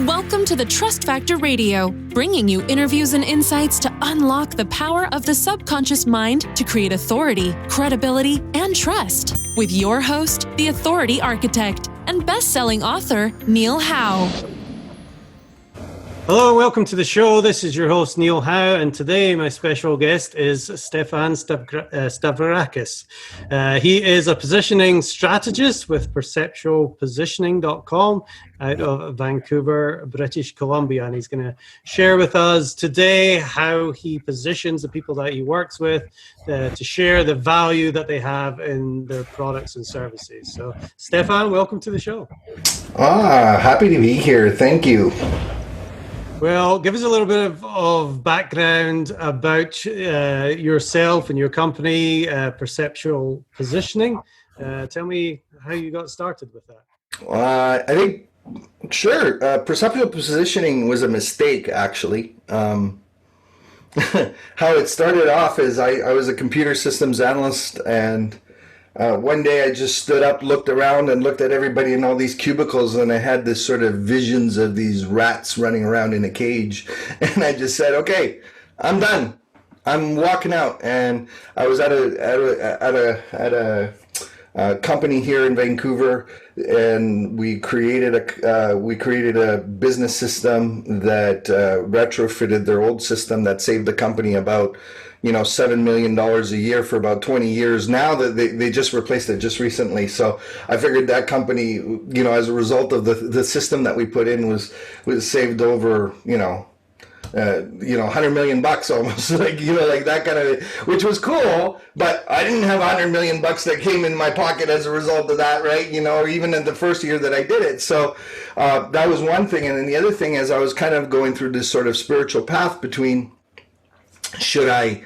Welcome to the Trust Factor Radio, bringing you interviews and insights to unlock the power of the subconscious mind to create authority, credibility, and trust. With your host, the Authority Architect and best-selling author, Neil Howe. Hello, welcome to the show. This is your host, Neil Howe, and today my special guest is Stephan Stavrakis. He is a positioning strategist with Perceptual out of Vancouver, British Columbia, and he's going to share with us today how he positions the people that he works with to share the value that they have in their products and services. So, Stephan, welcome to the show. Happy to be here. Thank you. Well, give us a little bit of background about yourself and your company, Perceptual Positioning. Tell me how you got started with that. Perceptual Positioning was a mistake, actually. How it started off is I was a computer systems analyst, and one day I just stood up, looked around, and looked at everybody in all these cubicles, and I had this sort of visions of these rats running around in a cage, and I just said, "Okay, I'm done. I'm walking out." And I was at a company here in Vancouver, and we created a business system that retrofitted their old system that saved the company about $7 million a year for about 20 years now. That they just replaced it just recently. So I figured that company, as a result of the system that we put in, was saved over, $100 million almost, like that kind of, which was cool. But I didn't have $100 million that came in my pocket as a result of that, right? Or even in the first year that I did it. So that was one thing. And then the other thing is I was kind of going through this sort of spiritual path between, should I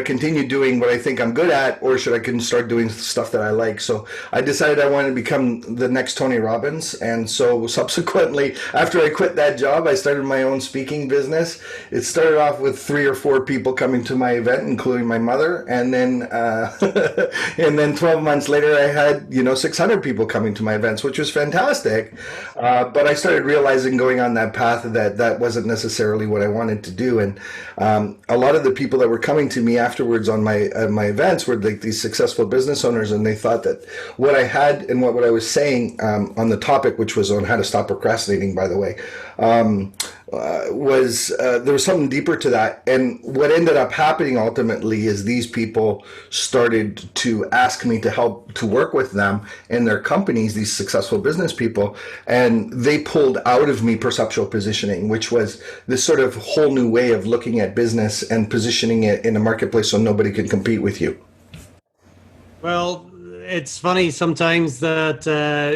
continue doing what I think I'm good at, or should I start doing stuff that I like? So I decided I wanted to become the next Tony Robbins. And so subsequently, after I quit that job, I started my own speaking business. It started off with 3 or 4 people coming to my event, including my mother. And then, and then 12 months later, I had, 600 people coming to my events, which was fantastic. But I started realizing going on that path that wasn't necessarily what I wanted to do. And a lot of the people that were coming to me afterwards on my events were like these successful business owners, and they thought that what I had and what I was saying on the topic, which was on how to stop procrastinating, by the way, there was something deeper to that. And what ended up happening ultimately is these people started to ask me to work with them in their companies, these successful business people, and they pulled out of me perceptual positioning, which was this sort of whole new way of looking at business and positioning it in a marketplace so nobody can compete with you. Well, it's funny sometimes that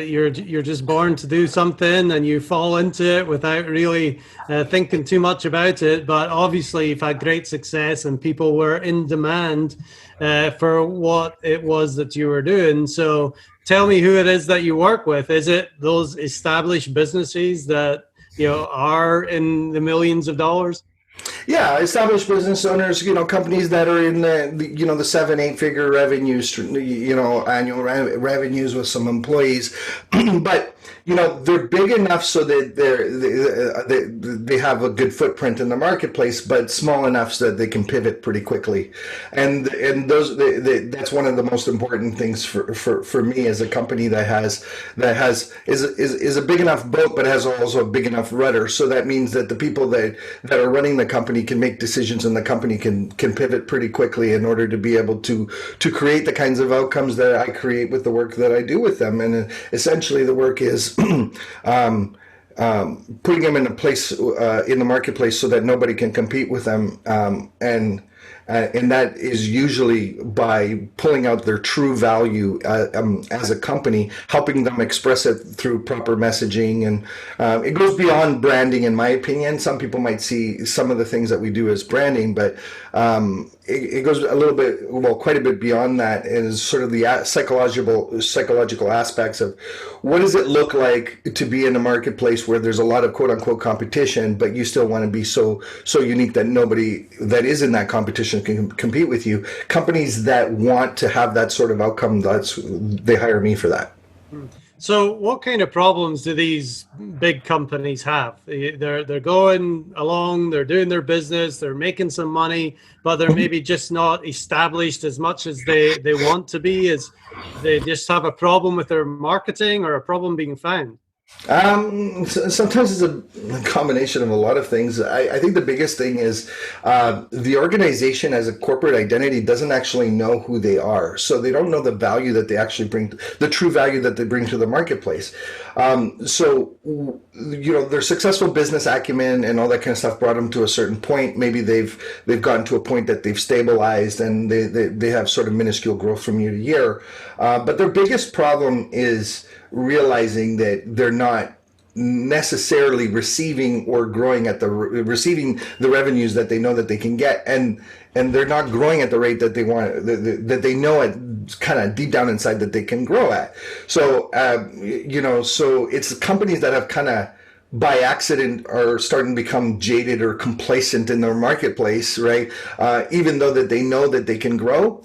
you're just born to do something and you fall into it without really thinking too much about it. But obviously you've had great success and people were in demand for what it was that you were doing. So tell me who it is that you work with. Is it those established businesses that are in the millions of dollars? Yeah, established business owners, companies that are in the 7-8 figure revenues, annual revenues with some employees, but they're big enough so that they have a good footprint in the marketplace, but small enough so that they can pivot pretty quickly, and that's one of the most important things for me as a company is a big enough boat, but has also a big enough rudder. So that means that the people that are running the company can make decisions, and the company can pivot pretty quickly in order to be able to create the kinds of outcomes that I create with the work that I do with them. And essentially the work is putting them in a place in the marketplace so that nobody can compete with them, and that is usually by pulling out their true value as a company, helping them express it through proper messaging. And it goes beyond branding, in my opinion. Some people might see some of the things that we do as branding, but it goes a little bit, quite a bit beyond that, and is sort of the psychological aspects of what does it look like to be in a marketplace where there's a lot of quote unquote competition, but you still want to be so unique that nobody that is in that competition can compete with you. Companies that want to have that sort of outcome, they hire me for that. So what kind of problems do these big companies have? They're going along, they're doing their business, they're making some money, but they're maybe just not established as much as they want to be. Is they just have a problem with their marketing or a problem being found? Sometimes it's a combination of a lot of things. I think the biggest thing is the organization as a corporate identity doesn't actually know who they are. So they don't know the value that they actually bring, the true value that they bring to the marketplace. So, their successful business acumen and all that kind of stuff brought them to a certain point. Maybe they've gotten to a point that they've stabilized and they have sort of minuscule growth from year to year. But their biggest problem is realizing that they're not necessarily receiving or growing at receiving the revenues that they know that they can get, and they're not growing at the rate that they want, that they know it kind of deep down inside that they can grow at. So so it's companies that have kind of by accident are starting to become jaded or complacent in their marketplace, right? Even though that they know that they can grow,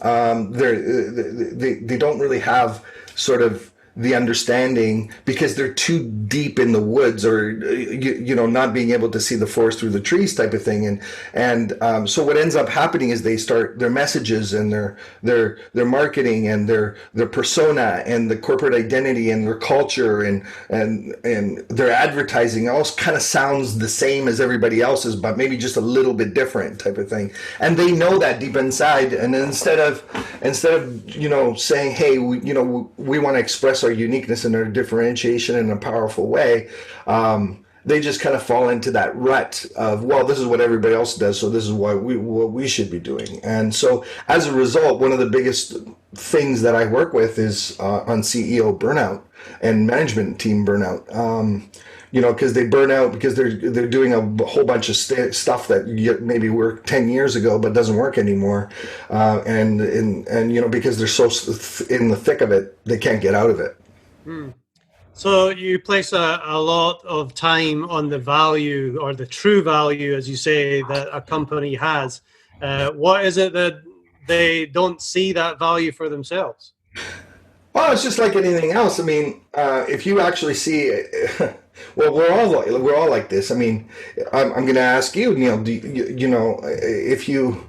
they don't really have sort of the understanding because they're too deep in the woods, or not being able to see the forest through the trees type of thing. And so what ends up happening is they start their messages and their marketing and their persona and the corporate identity and their culture and their advertising all kind of sounds the same as everybody else's, but maybe just a little bit different type of thing. And they know that deep inside. And then instead of saying, hey, we want to express our uniqueness and our differentiation in a powerful way, they just kind of fall into that rut of, well, this is what everybody else does, so this is what we should be doing. And so as a result, one of the biggest things that I work with is on CEO burnout and management team burnout. Because they burn out because they're doing a whole bunch of stuff that maybe worked 10 years ago but doesn't work anymore, and because they're so in the thick of it, they can't get out of it. So you place a lot of time on the value or the true value, as you say, that a company has. What is it that they don't see that value for themselves? Well, it's just like anything else. I mean, if you actually see it, well, we're all like this. I mean, I'm going to ask you, Neil. If you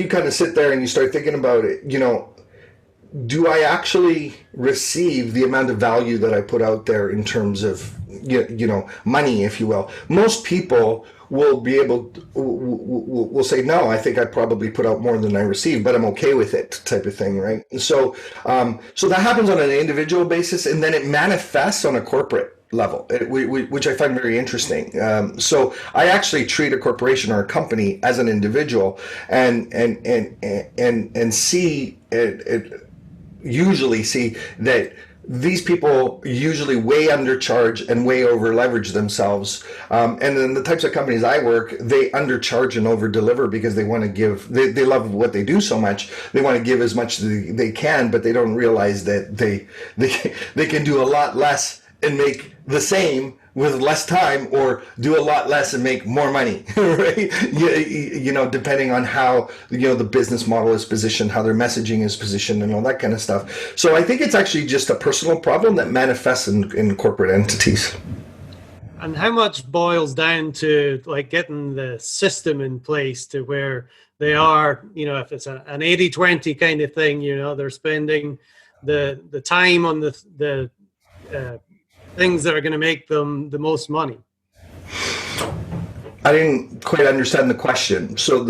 kind of sit there and you start thinking about it, do I actually receive the amount of value that I put out there in terms of money, if you will? Most people will be able to, will say, no, I think I probably put out more than I received, but I'm okay with it, type of thing, right? And so that happens on an individual basis, and then it manifests on a corporate level, which I find very interesting. So I actually treat a corporation or a company as an individual, and see it. Usually see that these people usually way undercharge and way over leverage themselves. And then the types of companies I work, they undercharge and over deliver because they want to give, they love what they do so much. They want to give as much as they can, but they don't realize that they can do a lot less and make the same with less time, or do a lot less and make more money, right? Depending on how, the business model is positioned, how their messaging is positioned, and all that kind of stuff. So I think it's actually just a personal problem that manifests in corporate entities. And how much boils down to like getting the system in place to where they are, if it's an 80-20 kind of thing, they're spending the time on the things that are going to make them the most money. I didn't quite understand the question. So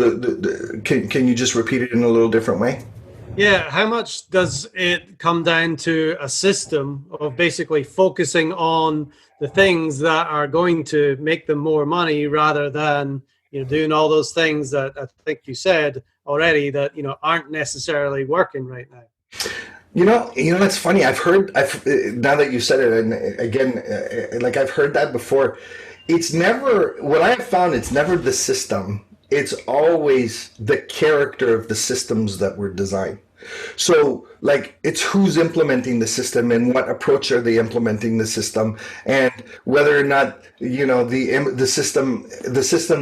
can you just repeat it in a little different way? Yeah. How much does it come down to a system of basically focusing on the things that are going to make them more money rather than, doing all those things that I think you said already that, aren't necessarily working right now? It's funny. Now that you said it, and again, I've heard that before. It's never, what I have found, it's never the system. It's always the character of the systems that were designed. So, like, it's who's implementing the system and what approach are they implementing the system, and whether or not, you know, the system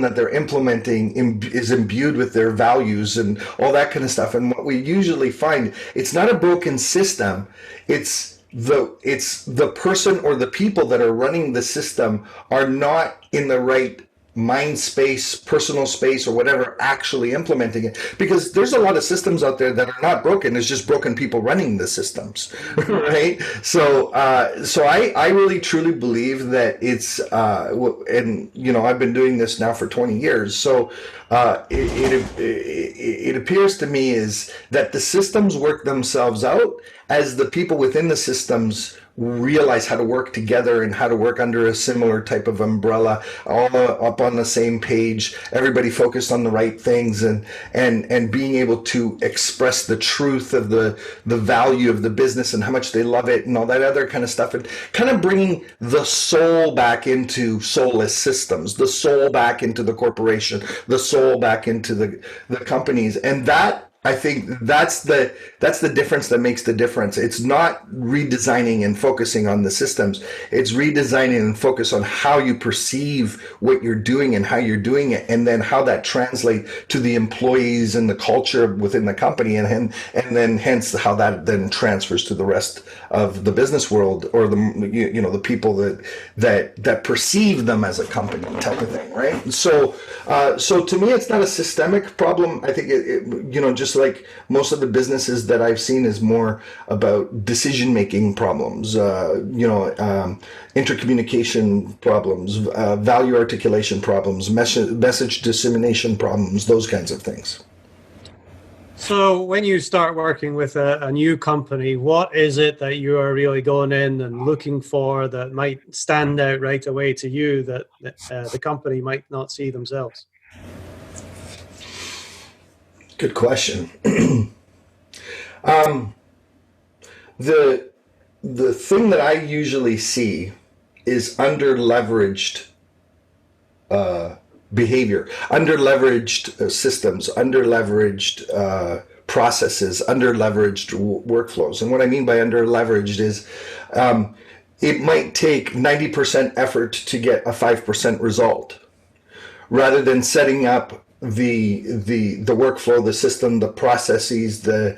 that they're implementing is imbued with their values and all that kind of stuff. And what we usually find, it's not a broken system. It's the person or the people that are running the system are not in the right mind space, personal space, or whatever, actually implementing it. Because there's a lot of systems out there that are not broken. It's just broken people running the systems, right? So I really truly believe that it's, and you know, I've been doing this now for 20 years. So it appears to me is that the systems work themselves out as the people within the systems realize how to work together and how to work under a similar type of umbrella, all up on the same page, everybody focused on the right things, and being able to express the truth of the value of the business and how much they love it and all that other kind of stuff, and kind of bringing the soul back into soulless systems, the soul back into the corporation, the soul back into the companies. And that, I think, that's the difference that makes the difference. It's not redesigning and focusing on the systems. It's redesigning and focus on how you perceive what you're doing and how you're doing it, and then how that translates to the employees and the culture within the company, and then hence how that then transfers to the rest of the business world, or the people that perceive them as a company type of thing, right? So to me, it's not a systemic problem. I think just like most of the businesses that I've seen, is more about decision-making problems, intercommunication problems, value articulation problems, message dissemination problems, those kinds of things. So when you start working with a new company, what is it that you are really going in and looking for that might stand out right away to you that the company might not see themselves? Good question. The thing that I usually see is underleveraged behavior, underleveraged systems, underleveraged processes, underleveraged workflows. And what I mean by underleveraged is it might take 90% effort to get a 5% result, rather than setting up the workflow, the system, the processes, the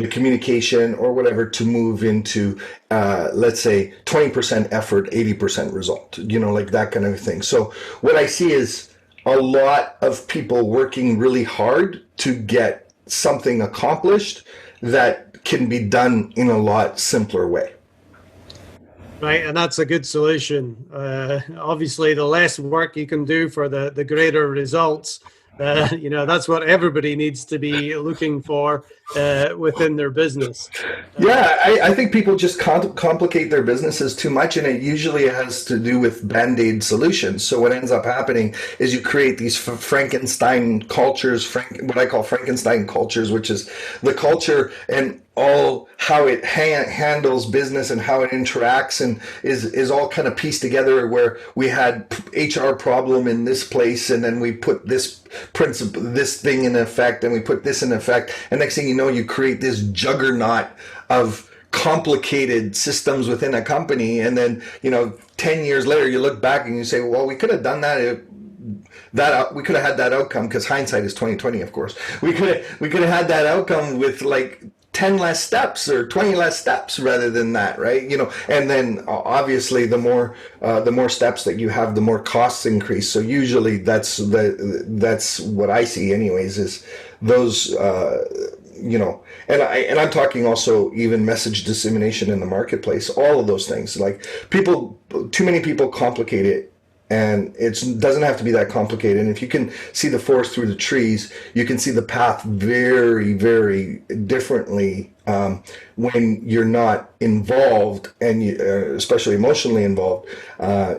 communication, or whatever, to move into let's say 20% effort, 80% result, like that kind of thing. So what I see is a lot of people working really hard to get something accomplished that can be done in a lot simpler way. Right, and that's a good solution. Obviously, the less work you can do for the greater results. That's what everybody needs to be looking for within their business. Yeah, I think people just complicate their businesses too much, and it usually has to do with Band-Aid solutions. So what ends up happening is you create these Frankenstein cultures, what I call Frankenstein cultures, which is the culture and all how it handles business and how it interacts, and is all kind of pieced together, where we had HR problem in this place, and then we put this principle, this thing in effect, and we put this in effect, and next thing you know, you create this juggernaut of complicated systems within a company, and then 10 years later you look back and you say, well, we could have done that we could have had that outcome, because hindsight is 20/20, of course. We could have had that outcome with like 10 less steps or 20 less steps rather than that, right? And then obviously the more steps that you have, the more costs increase. So usually that's what I see anyways, is those, and I'm talking also even message dissemination in the marketplace, all of those things. Like too many people complicate it. And it doesn't have to be that complicated. And if you can see the forest through the trees, you can see the path very, very differently when you're not involved, and especially emotionally involved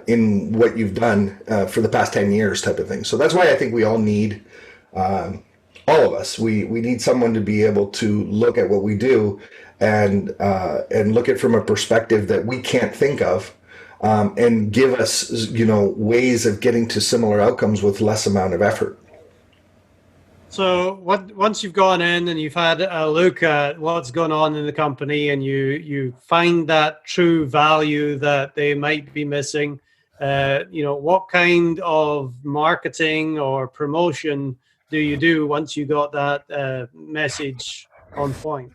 in what you've done for the past 10 years type of thing. So that's why I think we all need, all of us, we need someone to be able to look at what we do and look at it from a perspective that we can't think of. And give us, ways of getting to similar outcomes with less amount of effort. So once you've gone in and you've had a look at what's going on in the company, and you find that true value that they might be missing, what kind of marketing or promotion do you do once you got that message on point?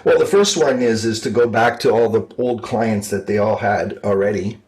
Well, the first one is to go back to all the old clients that they all had already,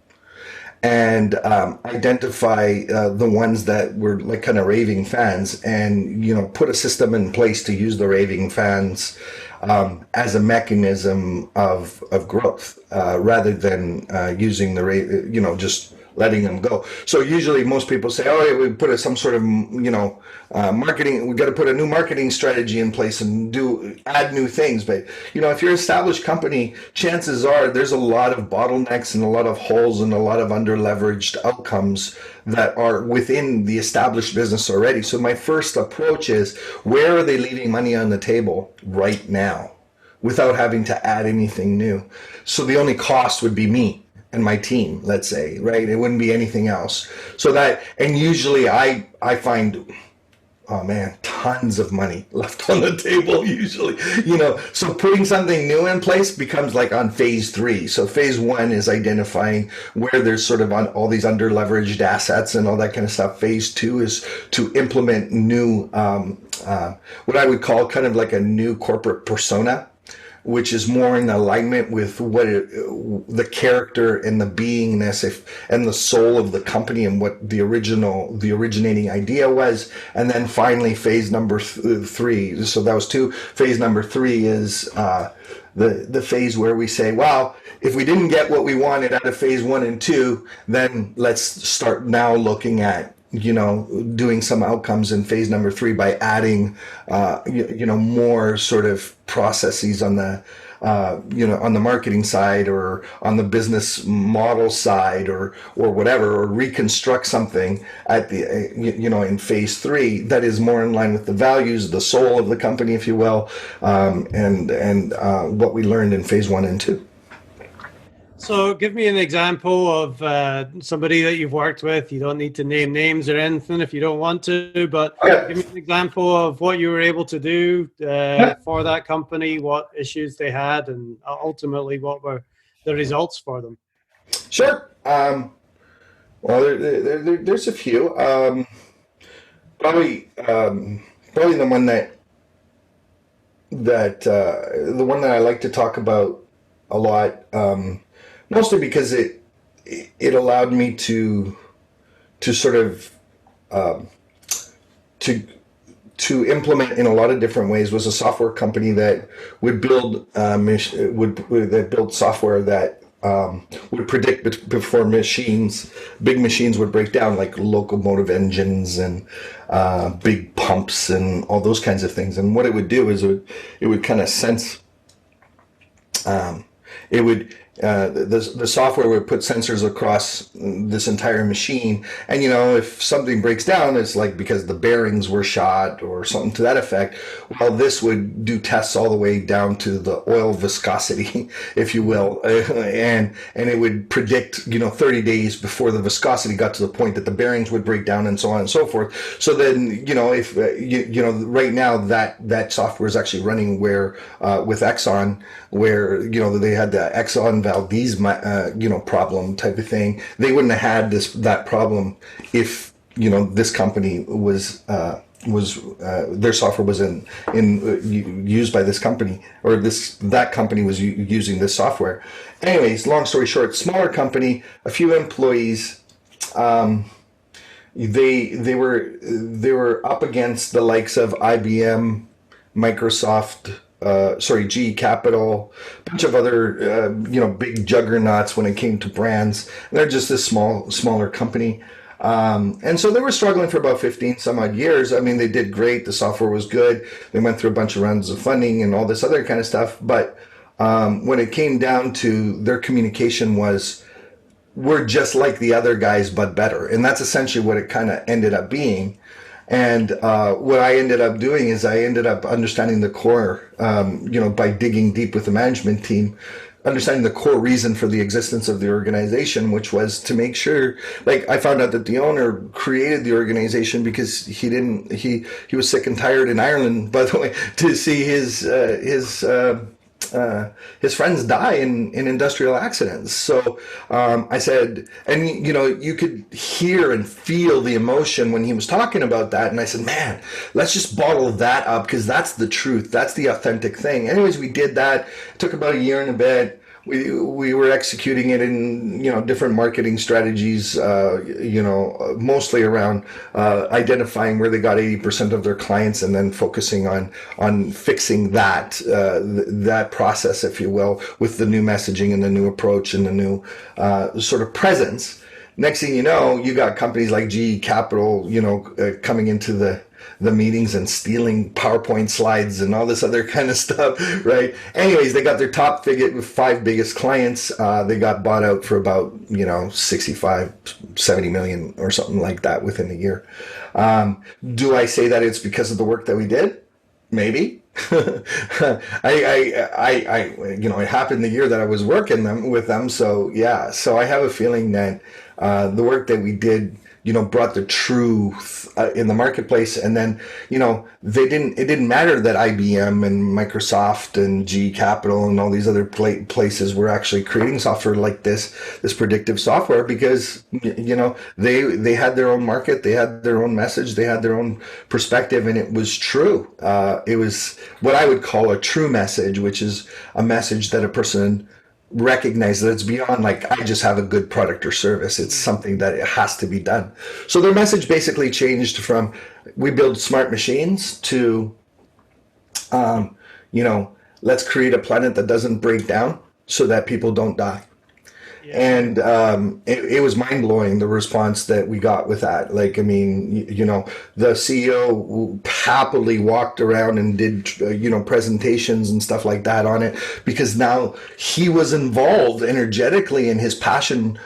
and identify the ones that were like kind of raving fans, and put a system in place to use the raving fans as a mechanism of growth, rather than using the just letting them go. So usually most people say, oh yeah, we put some sort of marketing, we got to put a new marketing strategy in place and add new things. But if you're an established company, chances are there's a lot of bottlenecks and a lot of holes and a lot of underleveraged outcomes that are within the established business already. So my first approach is, where are they leaving money on the table right now without having to add anything new? So the only cost would be me and my team, let's say, right? It wouldn't be anything else. So that, and usually I find, oh man, tons of money left on the table usually, so putting something new in place becomes like on phase 3. So phase 1 is identifying where there's sort of on all these underleveraged assets and all that kind of stuff. Phase 2 is to implement new, what I would call kind of like a new corporate persona, which is more in alignment with the character and the beingness and the soul of the company and what the originating idea was. And then finally, phase number 3. So that was 2. Phase number 3 is the phase where we say, well, if we didn't get what we wanted out of phase 1 and 2, then let's start now looking at doing some outcomes in phase number 3 by adding, more sort of processes on the, on the marketing side or on the business model side or whatever, or reconstruct something at the, in phase 3 that is more in line with the values, the soul of the company, if you will, and what we learned in phase 1 and 2. So give me an example of somebody that you've worked with. You don't need to name names or anything if you don't want to, but give me an example of what you were able to do for that company, what issues they had, and ultimately what were the results for them. Sure. Well, there's a few. Probably the one the one that I like to talk about a lot. Mostly because it allowed me to sort of to implement in a lot of different ways, was a software company that would build build software that would predict before big machines would break down, like locomotive engines and big pumps and all those kinds of things. And what it would do is it would kind of sense. The software would put sensors across this entire machine, and if something breaks down, it's like because the bearings were shot or something to that effect. Well, this would do tests all the way down to the oil viscosity, if you will, and it would predict 30 days before the viscosity got to the point that the bearings would break down, and so on and so forth. So then if right now that software is actually running where with Exxon, where they had the Exxon Valdez problem type of thing. They wouldn't have had that problem if this company was their software was used by this company, or that company was using this software. Anyways, long story short, smaller company, a few employees. They were up against the likes of IBM, Microsoft, GE Capital, a bunch of other, big juggernauts when it came to brands. And they're just this smaller company. And so they were struggling for about 15 some odd years. I mean, they did great. The software was good. They went through a bunch of rounds of funding and all this other kind of stuff. But when it came down to their communication was, we're just like the other guys, but better. And that's essentially what it kind of ended up being. And what I ended up doing is I ended up understanding the core, by digging deep with the management team, understanding the core reason for the existence of the organization, which was to make sure, like, I found out that the owner created the organization because he was sick and tired in Ireland, by the way, to see his friends die in industrial accidents. So I said, and you could hear and feel the emotion when he was talking about that. And I said, man, let's just bottle that up, because that's the truth. That's the authentic thing. Anyways, we did that. It took about a year and a bit. We were executing it in different marketing strategies, mostly around identifying where they got 80% of their clients, and then focusing on fixing that process, if you will, with the new messaging and the new approach and the new sort of presence. Next thing you know, you got companies like GE Capital, coming into the meetings and stealing PowerPoint slides and all this other kind of stuff, right? Anyways, they got their top 5 biggest clients. They got bought out for about, 65, 70 million or something like that within a year. Do I say that it's because of the work that we did? Maybe. It happened the year that I was working with them. So yeah, so I have a feeling that the work that we did, brought the truth in the marketplace. And then, it didn't matter that IBM and Microsoft and GE Capital and all these other places were actually creating software like this predictive software, because, they had their own market, they had their own message, they had their own perspective, and it was true. It was what I would call a true message, which is a message that a person recognize that it's beyond like, I just have a good product or service. It's something that it has to be done. So their message basically changed from, we build smart machines, to, let's create a planet that doesn't break down so that people don't die. Yeah. And it was mind-blowing, the response that we got with that. Like, I mean, the CEO happily walked around and did, presentations and stuff like that on it, because now he was involved energetically in his passion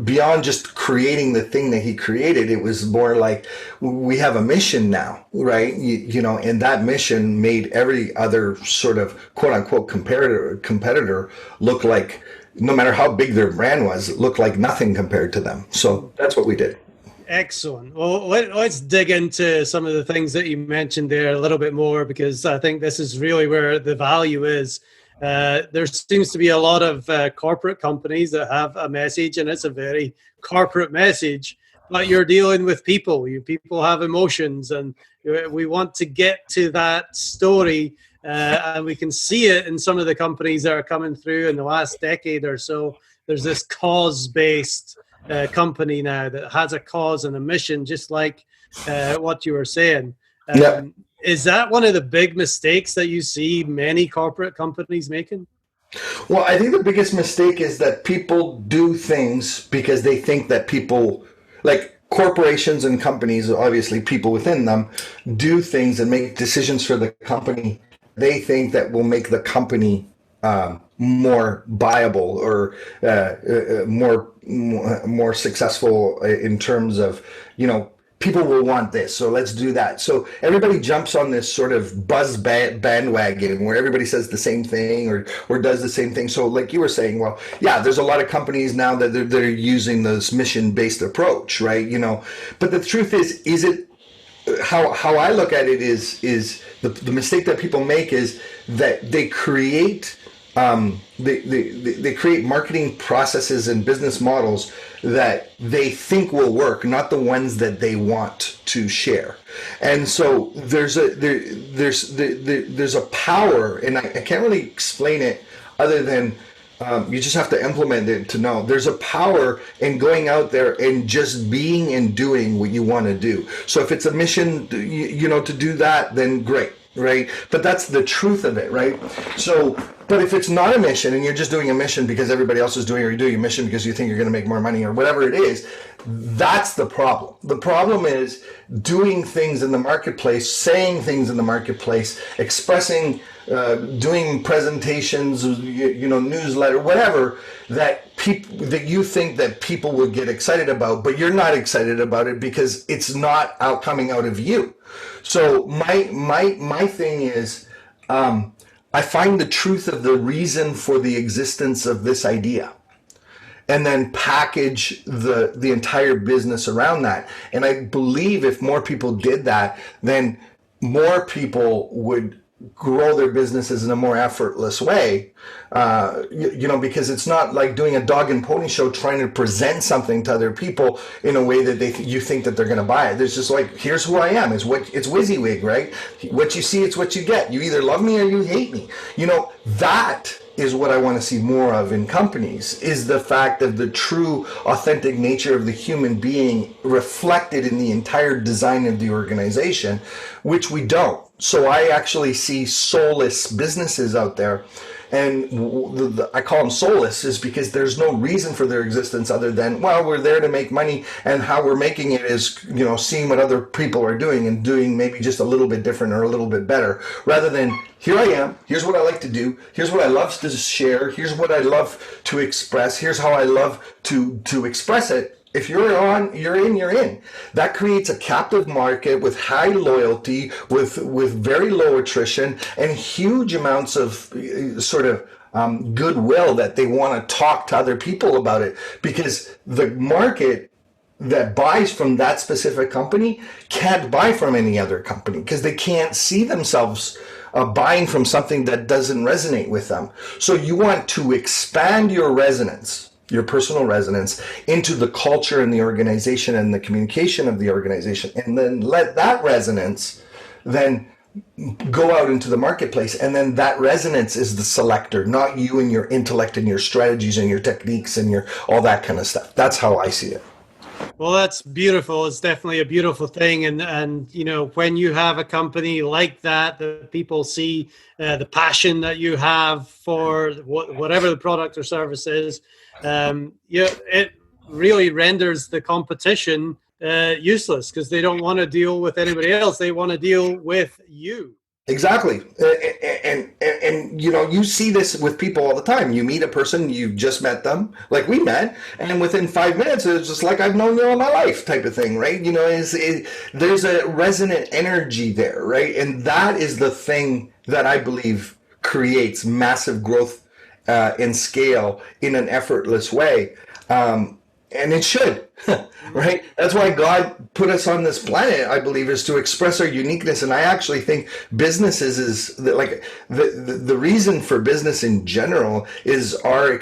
beyond just creating the thing that he created. It was more like, we have a mission now, right? And that mission made every other sort of quote-unquote competitor look like, no matter how big their brand was, looked like nothing compared to them. So that's what we did. Excellent. Well, let's dig into some of the things that you mentioned there a little bit more, because I think this is really where the value is. There seems to be a lot of corporate companies that have a message, and it's a very corporate message, but you're dealing with people. People have emotions, and we want to get to that story. And we can see it in some of the companies that are coming through in the last decade or so. There's this cause-based company now that has a cause and a mission, just like what you were saying. Yeah. Is that one of the big mistakes that you see many corporate companies making? Well, I think the biggest mistake is that people do things because they think that people, like corporations and companies, obviously people within them, do things and make decisions for the company they think that will make the company more viable or more successful in terms of, people will want this, so let's do that. So everybody jumps on this sort of buzz bandwagon where everybody says the same thing or does the same thing. So like you were saying, well, yeah, there's a lot of companies now that they're using this mission-based approach, right? But the truth is it, how I look at it is the mistake that people make is that they create they create marketing processes and business models that they think will work, not the ones that they want to share. And so there's a power, and I can't really explain it other than you just have to implement it to know. There's a power in going out there and just being and doing what you want to do. So if it's a mission, to do that, then great, right? But that's the truth of it, right? So, but if it's not a mission and you're just doing a mission because everybody else is doing it, or you're doing a mission because you think you're going to make more money or whatever it is, that's the problem. The problem is doing things in the marketplace, saying things in the marketplace, expressing, doing presentations, newsletter, whatever that you think that people would get excited about, but you're not excited about it because it's not coming out of you. So my thing is, I find the truth of the reason for the existence of this idea, and then package the entire business around that. And I believe if more people did that, then more people would grow their businesses in a more effortless way. Because it's not like doing a dog and pony show trying to present something to other people in a way that you think that they're going to buy it. There's just like, here's who I am. It's WYSIWYG, right? What you see, it's what you get. You either love me or you hate me. That is what I want to see more of in companies, is the fact of the true authentic nature of the human being reflected in the entire design of the organization, which we don't. So I actually see soulless businesses out there, and I call them soulless is because there's no reason for their existence other than, well, we're there to make money, and how we're making it is, seeing what other people are doing and doing maybe just a little bit different or a little bit better, rather than, here I am, here's what I like to do, here's what I love to share, here's what I love to express, here's how I love to express it. If you're on, you're in. That creates a captive market with high loyalty, with very low attrition, and huge amounts of goodwill that they want to talk to other people about it. Because the market that buys from that specific company can't buy from any other company, because they can't see themselves buying from something that doesn't resonate with them. So you want to expand your resonance, your personal resonance, into the culture and the organization and the communication of the organization, and then let that resonance then go out into the marketplace. And then that resonance is the selector, not you and your intellect and your strategies and your techniques and your all that kind of stuff. That's how I see it. Well, that's beautiful. It's definitely a beautiful thing. And when you have a company like that, the people see the passion that you have for whatever the product or service is, it really renders the competition useless, because they don't want to deal with anybody else. They want to deal with you. Exactly. And you see this with people all the time. You meet a person, you've just met them, like we met, and within 5 minutes, it's just like I've known you all my life type of thing, right? There's a resonant energy there, right? And that is the thing that I believe creates massive growth and scale in an effortless way. And it should, right? That's why God put us on this planet, I believe, is to express our uniqueness. And I actually think businesses is like the reason for business in general is our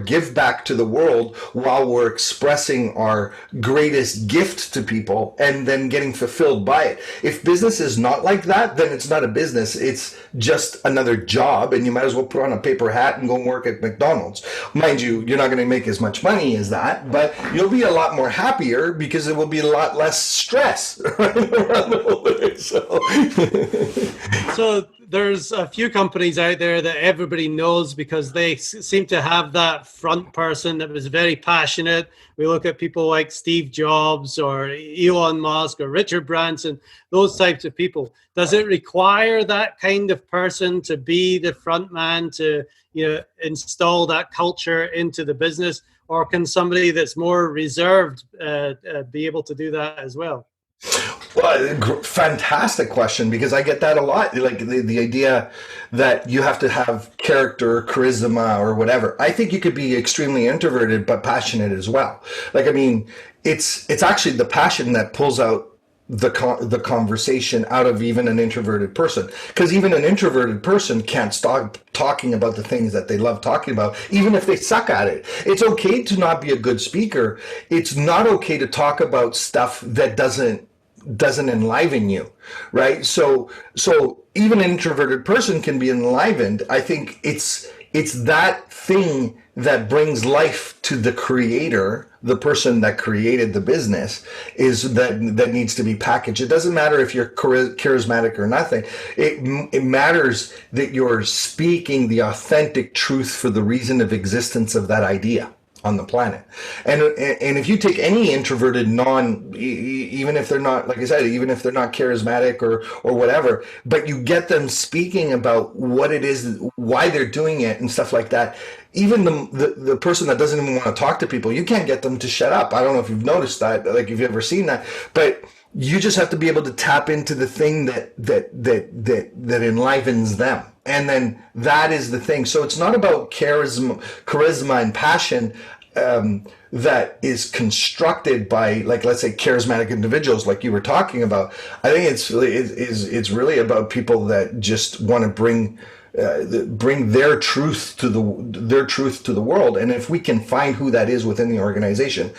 give back to the world while we're expressing our greatest gift to people and then getting fulfilled by it. If business is not like that, then it's not a business. It's just another job, and you might as well put on a paper hat and go and work at McDonald's. Mind you, you're not going to make as much money as that, but you'll be a lot more happier because it will be a lot less stress around the whole thing. So there's a few companies out there that everybody knows because they seem to have that front person that was very passionate. We look at people like Steve Jobs or Elon Musk or Richard Branson, those types of people. Does it require that kind of person to be the front man to install that culture into the business? Or can somebody that's more reserved be able to do that as well? Well, fantastic question, because I get that a lot. Like the idea that you have to have character, charisma, or whatever. I think you could be extremely introverted but passionate as well. Like, I mean, it's actually the passion that pulls out the conversation out of even an introverted person, because even an introverted person can't stop talking about the things that they love talking about, even if they suck at it. It's okay to not be a good speaker. It's not okay to talk about stuff that doesn't enliven you, right? So even an introverted person can be enlivened. I think it's that thing that brings life to the creator, the person that created the business, is that needs to be packaged. It doesn't matter if you're charismatic or nothing. It matters that you're speaking the authentic truth for the reason of existence of that idea on the planet. And if you take any introverted even if they're not, like I said, even if they're not charismatic or whatever, but you get them speaking about what it is, why they're doing it and stuff like that, even the person that doesn't even want to talk to people, you can't get them to shut up. I don't know if you've noticed that, like if you've ever seen that, but you just have to be able to tap into the thing that enlivens them. And then that is the thing. So it's not about charisma and passion that is constructed by, like, let's say, charismatic individuals, like you were talking about. I think it's really about people that just want to bring their truth to the world. And if we can find who that is within the organization,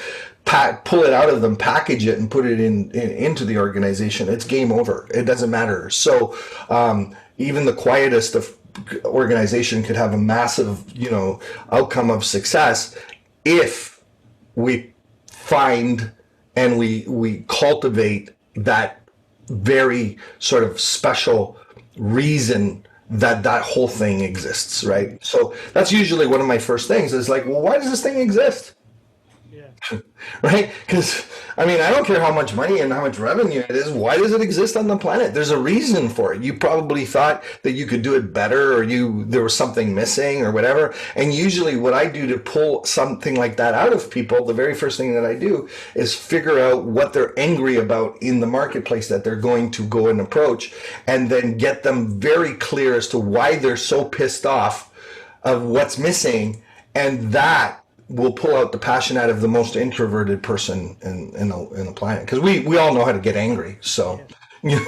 pull it out of them, package it, and put it into the organization, it's game over. It doesn't matter. So even the quietest of organization could have a massive, outcome of success if we find and we cultivate that very sort of special reason that whole thing exists, right? So that's usually one of my first things is like, well, why does this thing exist? Yeah. Right? Because, I don't care how much money and how much revenue it is. Why does it exist on the planet? There's a reason for it. You probably thought that you could do it better, or there was something missing or whatever. And usually what I do to pull something like that out of people, the very first thing that I do is figure out what they're angry about in the marketplace that they're going to go and approach, and then get them very clear as to why they're so pissed off of what's missing. And that will pull out the passion out of the most introverted person in the planet, because we all know how to get angry. So, well,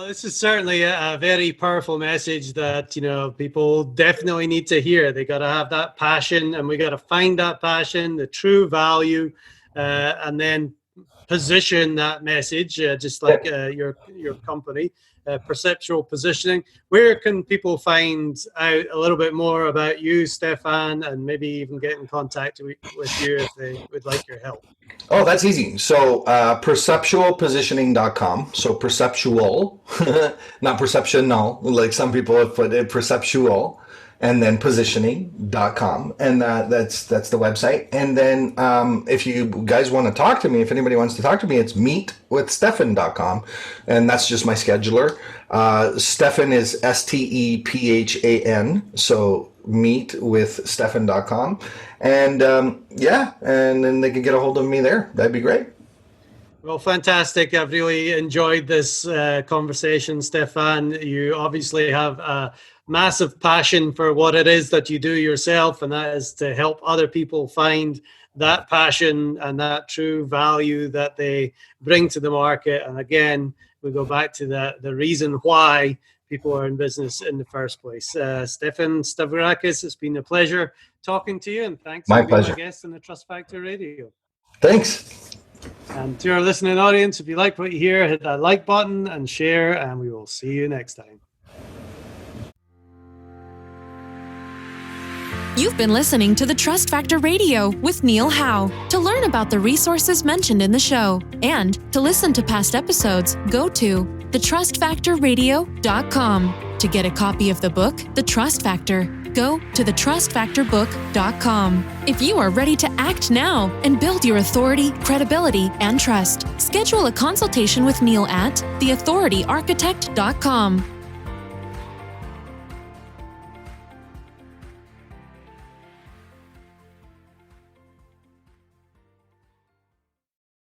this is certainly a very powerful message that people definitely need to hear. They got to have that passion, and we got to find that passion, the true value, and then position that message, just like your company. Perceptual Positioning. Where can people find out a little bit more about you, Stephan, and maybe even get in contact with you if they would like your help? Oh, that's easy. So perceptualpositioning.com. So perceptual, not perceptional, like some people have put it, perceptual, and then positioning.com. And that's the website. And then if you guys want to talk to me, if anybody wants to talk to me, it's meetwithstephan.com. And that's just my scheduler. Stephan is STEPHAN. So meetwithstephan.com. And and then they can get a hold of me there. That'd be great. Well, fantastic. I've really enjoyed this conversation, Stephan. You obviously have a massive passion for what it is that you do yourself, and that is to help other people find that passion and that true value that they bring to the market. And again, we go back to the reason why people are in business in the first place. Stephan Stavrakis, it's been a pleasure talking to you, and thanks for being a guest on the Trust Factor Radio. Thanks. And to our listening audience, if you like what you hear, hit that like button and share, and we will see you next time. You've been listening to the Trust Factor Radio with Neil Howe. To learn about the resources mentioned in the show and to listen to past episodes, go to thetrustfactorradio.com. To get a copy of the book, The Trust Factor, go to thetrustfactorbook.com. If you are ready to act now and build your authority, credibility, and trust, schedule a consultation with Neil at theauthorityarchitect.com.